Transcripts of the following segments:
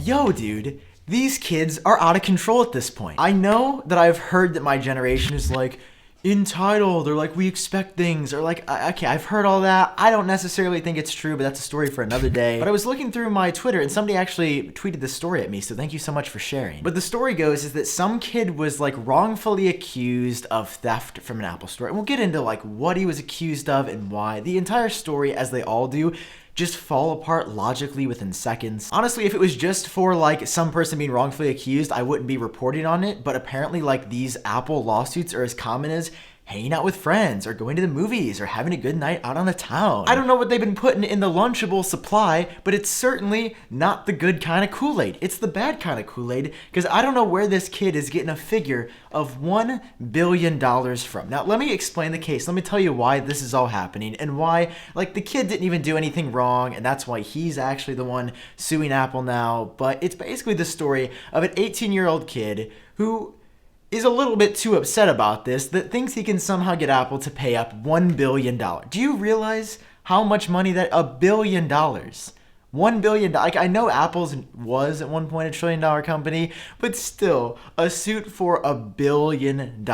Yo, dude, these kids are out of control at this point. I know that I've heard that my generation is like entitled, or like we expect things, or like, okay, I've heard all that. I don't necessarily think it's true, but that's a story for another day. But I was looking through my Twitter and somebody actually tweeted this story at me, so thank you so much for sharing. But the story goes is that some kid was like wrongfully accused of theft from an Apple store. And we'll get into like what he was accused of and why. The entire story, as they all do, just fall apart logically within seconds. Honestly, if it was just for like some person being wrongfully accused, I wouldn't be reporting on it, but apparently like these Apple lawsuits are as common as hanging out with friends or going to the movies or having a good night out on the town. I don't know what they've been putting in the Lunchable supply, but it's certainly not the good kind of Kool-Aid. It's the bad kind of Kool-Aid, because I don't know where this kid is getting a figure of $1 billion from. Now, let me explain the case. Let me tell you why this is all happening and why, like, the kid didn't even do anything wrong, and that's why he's actually the one suing Apple now. But it's basically the story of an 18-year-old kid who is a little bit too upset about this, that thinks he can somehow get Apple to pay up $1 billion. Do you realize how much money that, $1 billion? $1 billion. Like, I know Apple's was at one point a $1 trillion company, but still, a suit for $1 billion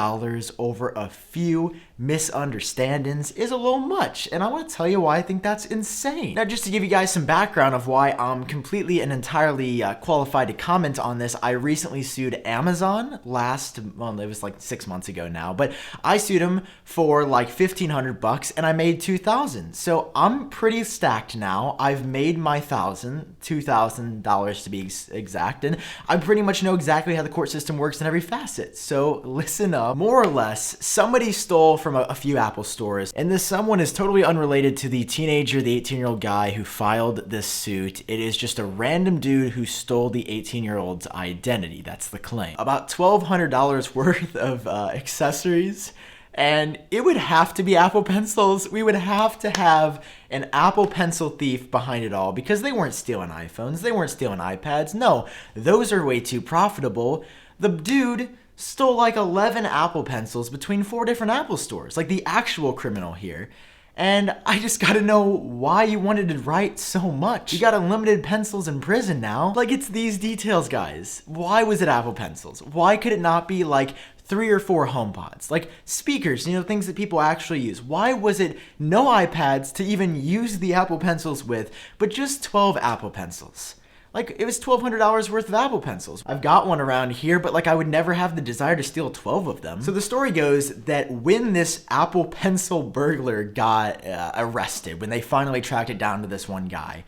over a few misunderstandings is a little much, and I want to tell you why I think that's insane. Now, just to give you guys some background of why I'm completely and entirely qualified to comment on this, I recently sued Amazon it was like 6 months ago now, but I sued them for like $1,500 and I made $2,000. So I'm pretty stacked now. I've made my $2,000 to be exact, and I pretty much know exactly how the court system works in every facet. So listen up. More or less, somebody stole from a few Apple stores, and this someone is totally unrelated to the teenager, the 18-year-old guy who filed this suit. It is just a random dude who stole the 18-year-old's identity. That's the claim. About $1,200 worth of accessories, and it would have to be Apple Pencils. We would have to have an Apple Pencil thief behind it all, because they weren't stealing iPhones, they weren't stealing iPads. No, those are way too profitable. The dude stole like 11 Apple Pencils between 4 different Apple stores, like the actual criminal here. And I just gotta know why you wanted to write so much. You got unlimited pencils in prison now. Like, it's these details, guys. Why was it Apple Pencils? Why could it not be like 3 or 4 HomePods? Like speakers, things that people actually use. Why was it no iPads to even use the Apple Pencils with, but just 12 Apple Pencils? Like, it was $1,200 worth of Apple Pencils. I've got one around here, but like I would never have the desire to steal 12 of them. So the story goes that when this Apple Pencil burglar got arrested, when they finally tracked it down to this one guy,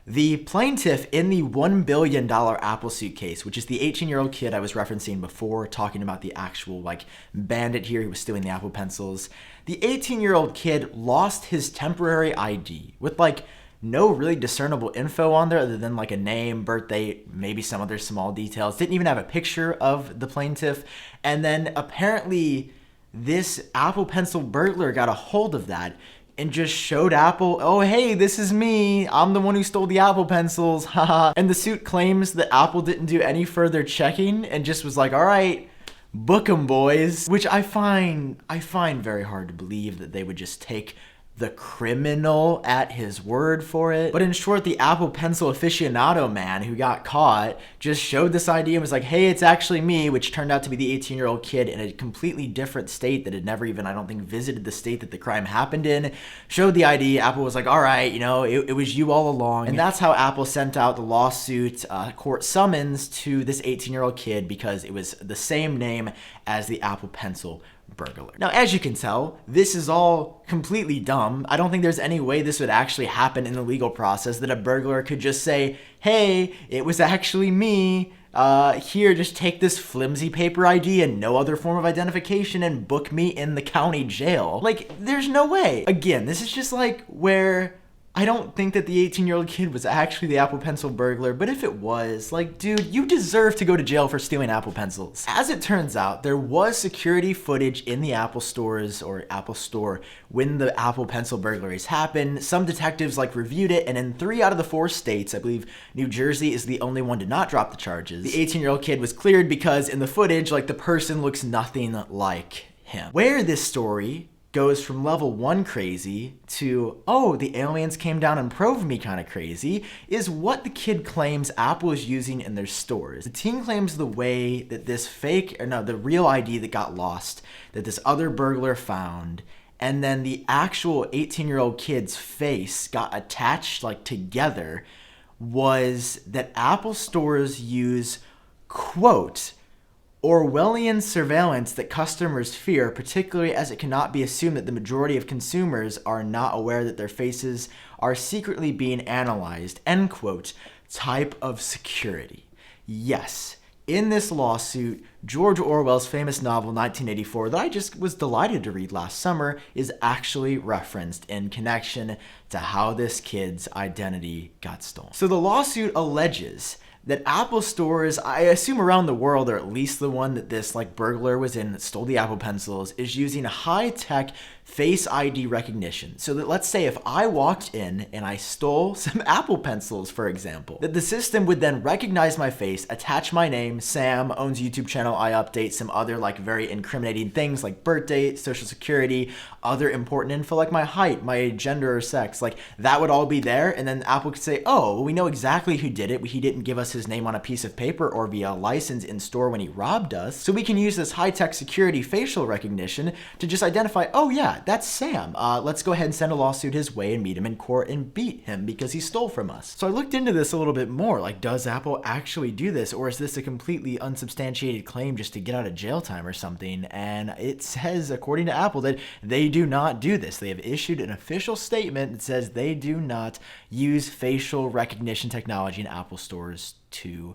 the plaintiff in the $1 billion Apple suit case, which is the 18-year-old kid I was referencing before, talking about the actual like bandit here who was stealing the Apple Pencils, the 18-year-old kid lost his temporary ID with like no really discernible info on there other than like a name, birthday, maybe some other small details. Didn't even have a picture of the plaintiff. And then apparently this Apple Pencil burglar got a hold of that and just showed Apple, oh, hey, this is me. I'm the one who stole the Apple Pencils. Haha. And the suit claims that Apple didn't do any further checking and just was like, all right, book 'em, boys. Which I find very hard to believe that they would just take the criminal at his word for it. But in short, the Apple Pencil aficionado man who got caught just showed this ID and was like, hey, it's actually me, which turned out to be the 18-year-old kid in a completely different state that had never even, I don't think, visited the state that the crime happened in. Showed the ID. Apple was like, all right, it was you all along. And that's how Apple sent out the lawsuit court summons to this 18-year-old kid, because it was the same name as the Apple Pencil burglar. Now, as you can tell, this is all completely dumb. I don't think there's any way this would actually happen in the legal process, that a burglar could just say, hey, it was actually me. Here, just take this flimsy paper ID and no other form of identification and book me in the county jail. Like, there's no way. Again, this is just like where I don't think that the 18-year-old kid was actually the Apple Pencil burglar, but if it was, like, dude, you deserve to go to jail for stealing Apple Pencils. As it turns out, there was security footage in the Apple stores or Apple store when the Apple Pencil burglaries happened. Some detectives reviewed it, and in 3 out of the 4 states, I believe New Jersey is the only one to not drop the charges, the 18-year-old kid was cleared because in the footage, the person looks nothing like him. Where this story goes from level 1 crazy to, oh, the aliens came down and probed me kind of crazy, is what the kid claims Apple is using in their stores. The teen claims the way that this the real ID that got lost, that this other burglar found, and then the actual 18-year-old kid's face got attached together, was that Apple stores use, quote, Orwellian surveillance that customers fear, particularly as it cannot be assumed that the majority of consumers are not aware that their faces are secretly being analyzed, end quote, type of security. Yes, in this lawsuit, George Orwell's famous novel 1984 that I just was delighted to read last summer is actually referenced in connection to how this kid's identity got stolen. So the lawsuit alleges that Apple stores, I assume around the world, or at least the one that this burglar was in that stole the Apple pencils, is using high-tech Face ID recognition. So that, let's say if I walked in and I stole some Apple pencils, for example, that the system would then recognize my face, attach my name, Sam, owns YouTube channel, iupdate, some other very incriminating things like birth date, social security, other important info like my height, my gender or sex, that would all be there, and then Apple could say, oh, we know exactly who did it. He didn't give us his name on a piece of paper or via a license in store when he robbed us. So we can use this high-tech security facial recognition to just identify, oh yeah, that's Sam. Let's go ahead and send a lawsuit his way and meet him in court and beat him because he stole from us. So I looked into this a little bit more. Does Apple actually do this, or is this a completely unsubstantiated claim just to get out of jail time or something? And it says, according to Apple, that they do not do this. They have issued an official statement that says they do not use facial recognition technology in Apple stores to,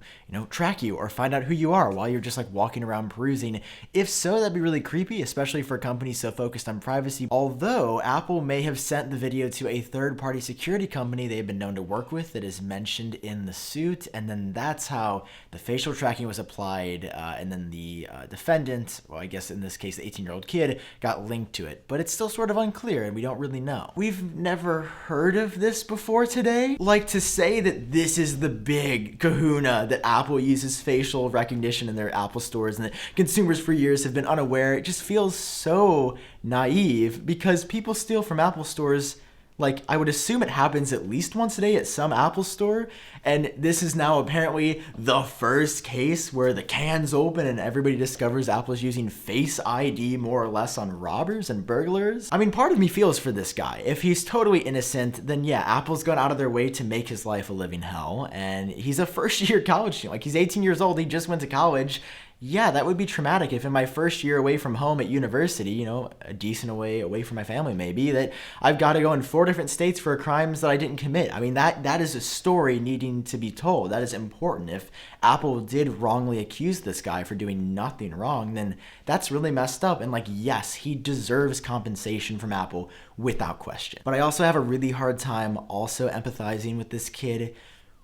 track you or find out who you are while you're just walking around perusing. If so, that'd be really creepy, especially for a company so focused on privacy. Although Apple may have sent the video to a third-party security company they've been known to work with that is mentioned in the suit, and then that's how the facial tracking was applied, and then the defendant, well, I guess in this case the 18-year-old kid, got linked to it. But it's still sort of unclear, and we don't really know. We've never heard of this before today. To say that this is the big kahuna that Apple uses facial recognition in their Apple stores and that consumers for years have been unaware, it just feels so naive because people steal from Apple stores. I would assume it happens at least once a day at some Apple store, and this is now apparently the first case where the can's open and everybody discovers Apple's using Face ID more or less on robbers and burglars. I mean, part of me feels for this guy. If he's totally innocent, then yeah, Apple's gone out of their way to make his life a living hell, and he's a first-year college student. He's 18 years old, he just went to college. Yeah, that would be traumatic if in my first year away from home at university, a decent away from my family maybe, that I've got to go in 4 different states for crimes that I didn't commit. I mean, that is a story needing to be told. That is important. If Apple did wrongly accuse this guy for doing nothing wrong, then that's really messed up. And yes, he deserves compensation from Apple without question. But I also have a really hard time also empathizing with this kid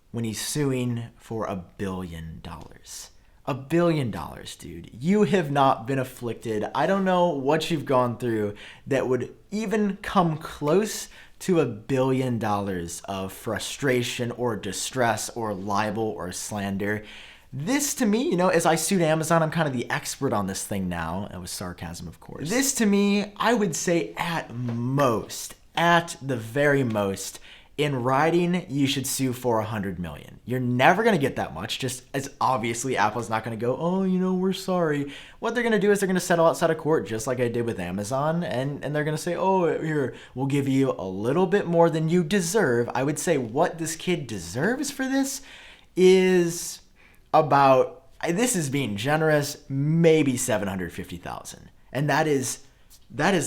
when he's suing for $1 billion. $1 billion, dude. You have not been afflicted. I don't know what you've gone through that would even come close to $1 billion of frustration or distress or libel or slander. This to me, as I sued Amazon, I'm kind of the expert on this thing now. It was sarcasm, of course. This to me, I would say at the very most, in writing, you should sue for $100 million. You're never going to get that much, just as obviously Apple's not going to go, oh, we're sorry. What they're going to do is they're going to settle outside of court, just like I did with Amazon, and they're going to say, oh, here, we'll give you a little bit more than you deserve. I would say what this kid deserves for this is about, this is being generous, maybe $750,000. And that is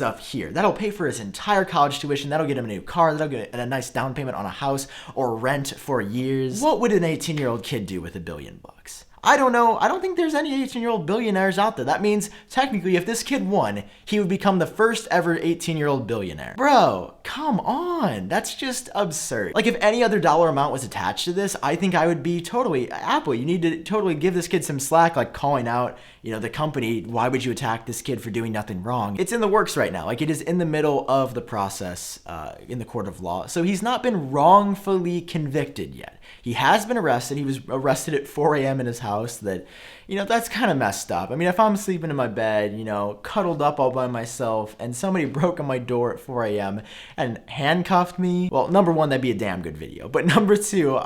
up here. That'll pay for his entire college tuition. That'll get him a new car. That'll get a nice down payment on a house or rent for years. What would an 18-year-old kid do with $1 billion? I don't know. I don't think there's any 18-year-old billionaires out there. That means, technically, if this kid won, he would become the first ever 18-year-old billionaire. Bro, come on. That's just absurd. If any other dollar amount was attached to this, I think I would be totally, Apple, you need to totally give this kid some slack, calling out, the company, why would you attack this kid for doing nothing wrong? It's in the works right now. It is in the middle of the process in the court of law. So he's not been wrongfully convicted yet. He has been arrested. He was arrested at 4 a.m. in his house. That's kind of messed up. I mean, if I'm sleeping in my bed, cuddled up all by myself, and somebody broke on my door at 4 a.m. and handcuffed me, well, number one, that'd be a damn good video. But number two,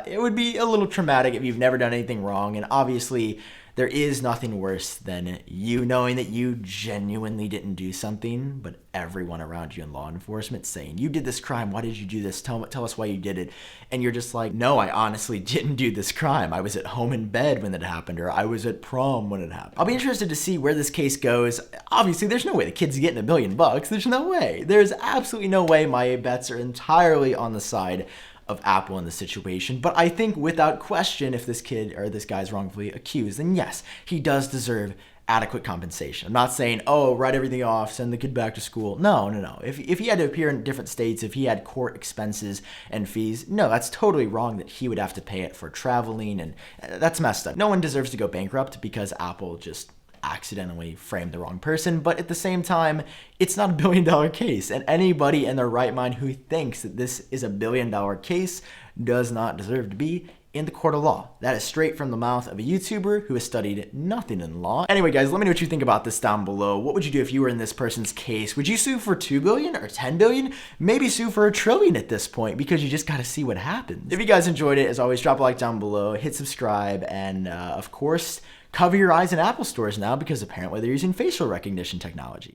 it would be a little traumatic if you've never done anything wrong. And obviously, there is nothing worse than you knowing that you genuinely didn't do something, but everyone around you in law enforcement saying, you did this crime, why did you do this? Tell us why you did it. And you're just like, no, I honestly didn't do this crime. I was at home in bed when it happened, or I was at prom when it happened. I'll be interested to see where this case goes. Obviously, there's no way the kid's getting $1 million. There's no way. There's absolutely no way. My bets are entirely on the side of Apple in the situation. But I think without question, if this kid or this guy's wrongfully accused, then yes, he does deserve adequate compensation. I'm not saying, oh, write everything off, send the kid back to school. No. If he had to appear in different states, if he had court expenses and fees, no, that's totally wrong that he would have to pay it for traveling, and that's messed up. No one deserves to go bankrupt because Apple just accidentally framed the wrong person, but at the same time, it's not $1 billion case, and anybody in their right mind who thinks that this is $1 billion case does not deserve to be in the court of law. That is straight from the mouth of a YouTuber who has studied nothing in law. Anyway, guys, let me know what you think about this down below. What would you do if you were in this person's case? Would you sue for $2 billion or $10 billion? Maybe sue for $1 trillion at this point, because you just gotta see what happens. If you guys enjoyed it, as always, drop a like down below, hit subscribe, and of course, cover your eyes in Apple stores now because apparently they're using facial recognition technology.